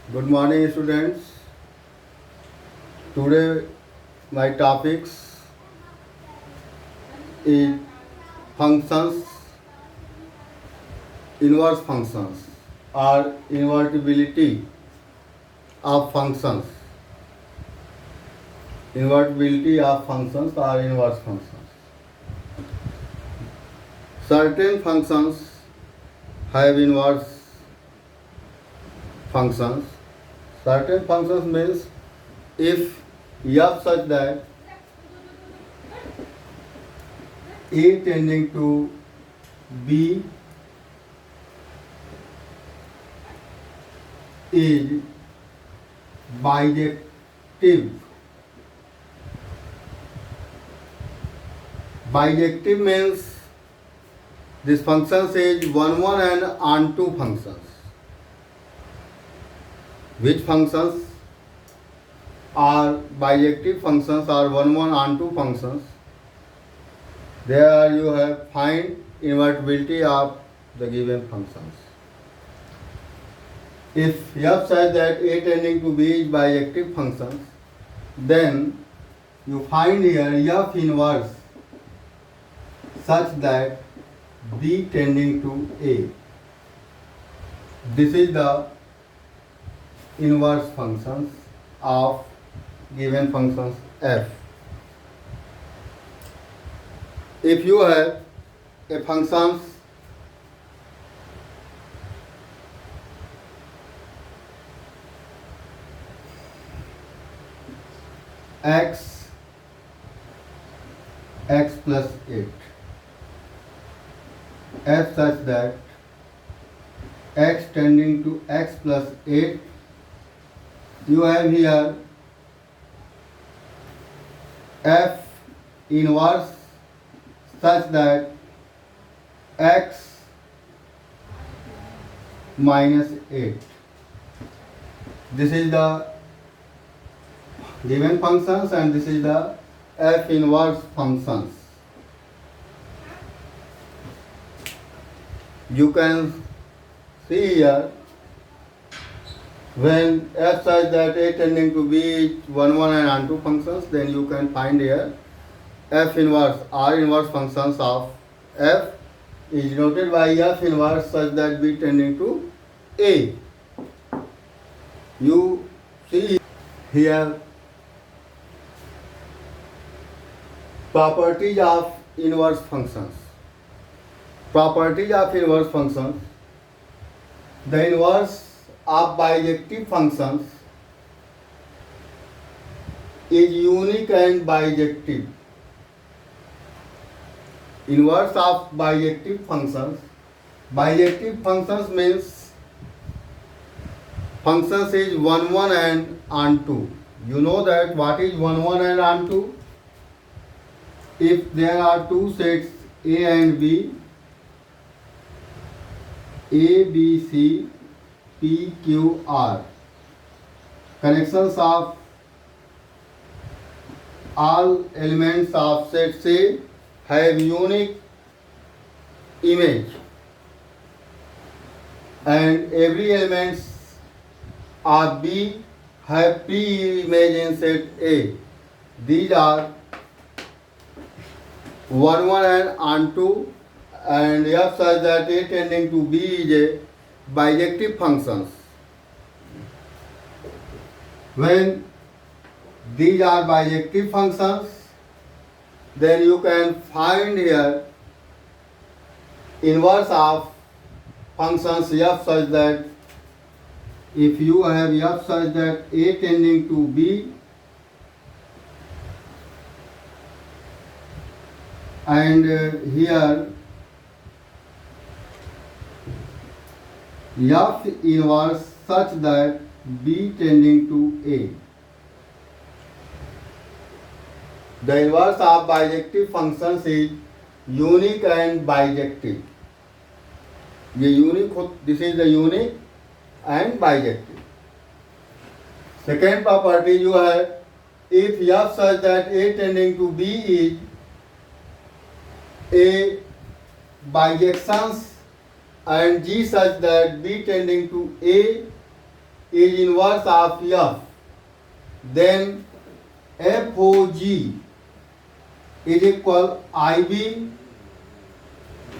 Good morning, students. Today, my topics is functions, inverse functions, or invertibility of functions. Invertibility of functions or inverse functions. Certain functions have inverse functions. Certain functions means if f such that a tending to b is bijective. Bijective means this function is 1 1 and onto functions. Which functions are bijective functions or 1 1 onto functions? There you have find invertibility of the given functions. If f says that a tending to b is bijective functions, then you find here f inverse such that b tending to a. This is the inverse functions of given functions f. If you have a functions x plus 8 f such that x tending to x plus 8, you have here f inverse such that x minus 8. This is the given functions and this is the f inverse functions. You can see here when f such that a tending to b is 1 1 and onto functions, then you can find here f inverse r inverse functions of f is denoted by f inverse such that b tending to a. You see here properties of inverse functions. Properties of inverse functions. The inverse of bijective functions is unique and bijective. Inverse of bijective functions. Bijective functions means functions is 1 1 and onto. You know that what is 1 1 and onto? If there are two sets A and B, A, B, C, P, Q, R, connections of all elements of set C have unique image and every elements of B have pre-image in set A. These are 1 1 and onto and f such that a tending to b is a bijective functions. When these are bijective functions, then you can find here inverse of functions f such that if you have f such that a tending to b and here f inverse such that b tending to a. The inverse of bijective functions is unique and bijective. ये unique, this is the unique and bijective. Second property you have, if f such that a tending to b is a bijections and G such that B tending to A is inverse of F, then FOG is equal IB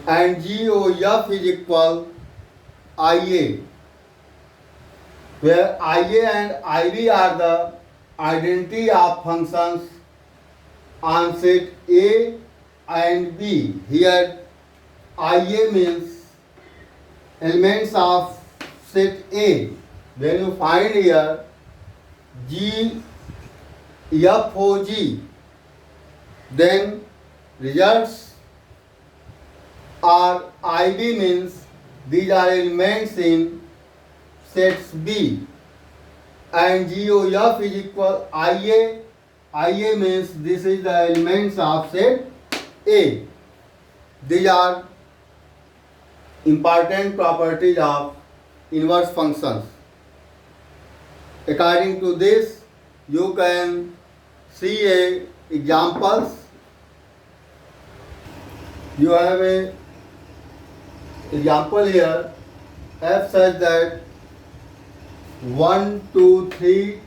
and GOF is equal IA, where IA and IB are the identity of functions on set A and B. Here IA means elements of set A. When you find here G, F, O, G, then results are IB means these are elements in sets B, and GOF is equal IA. IA means this is the elements of set A. These are important properties of inverse functions. According to this, you can see examples. You have a example here, f such that 1, 2, 3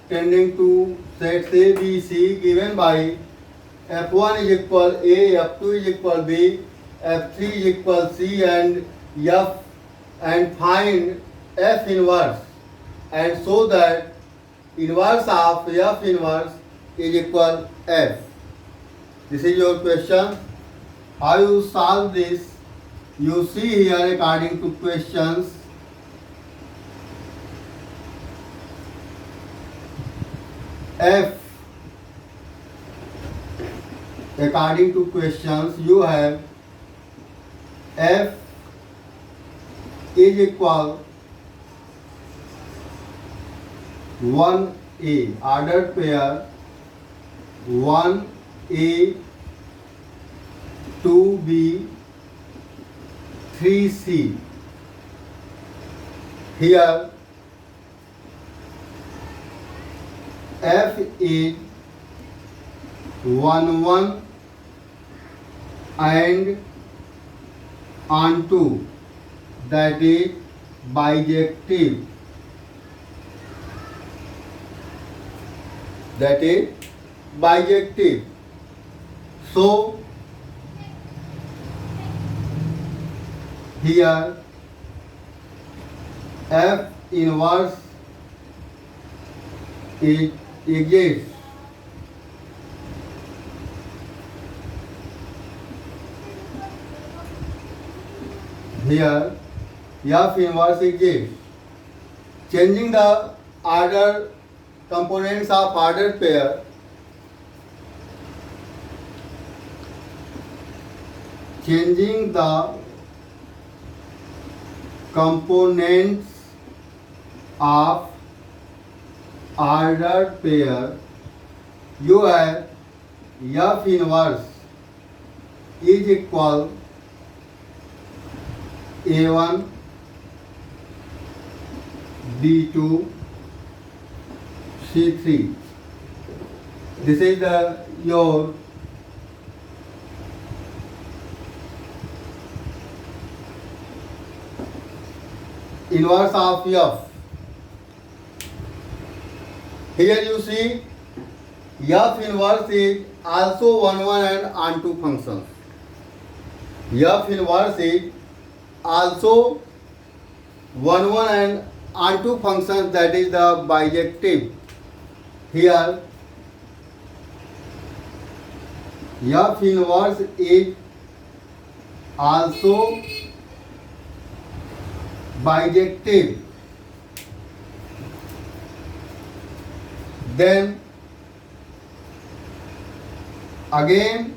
tending to sets A, B, C given by f1 is equal A, f2 is equal B, f3 is equal C and f, and find f inverse, and so that inverse of f inverse is equal f. This is your question. How you solve this? You see here according to questions. F, according to questions, you have f is equal 1A, ordered pair 1A, 2B, 3C. Here F is 1, 1 and onto, that is bijective. That is bijective. So here F inverse it exists. Here F inverse exists. Changing the order components of ordered pair, changing the components of ordered pair, you have F inverse is equal A1, B2, C3. This is the your inverse of F. Here you see F inverse is also 1, 1 and onto functions. F inverse is also 1, 1 and onto functions, that is the bijective. Here F inverse is also bijective. Then again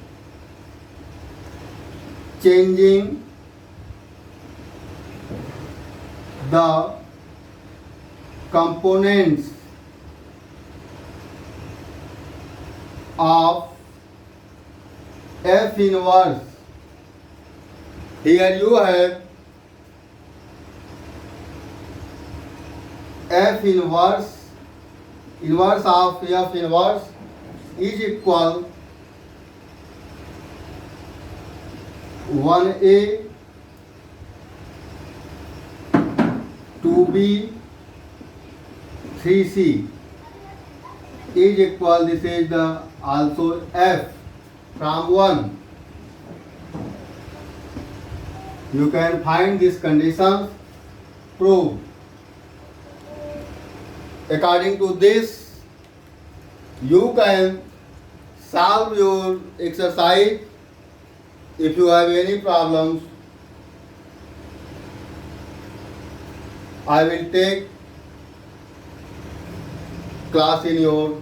changing the components of F inverse. Here you have F inverse, inverse of F inverse is equal 1A, 2B, 3c is equal, this is the also f from 1. You can find these conditions, prove. According to this, you can solve your exercise. If you have any problems, I will take class in your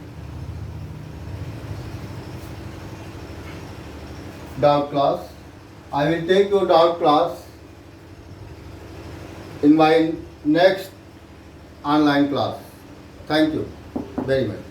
doubt class. I will take your doubt class in my next online class. Thank you very much.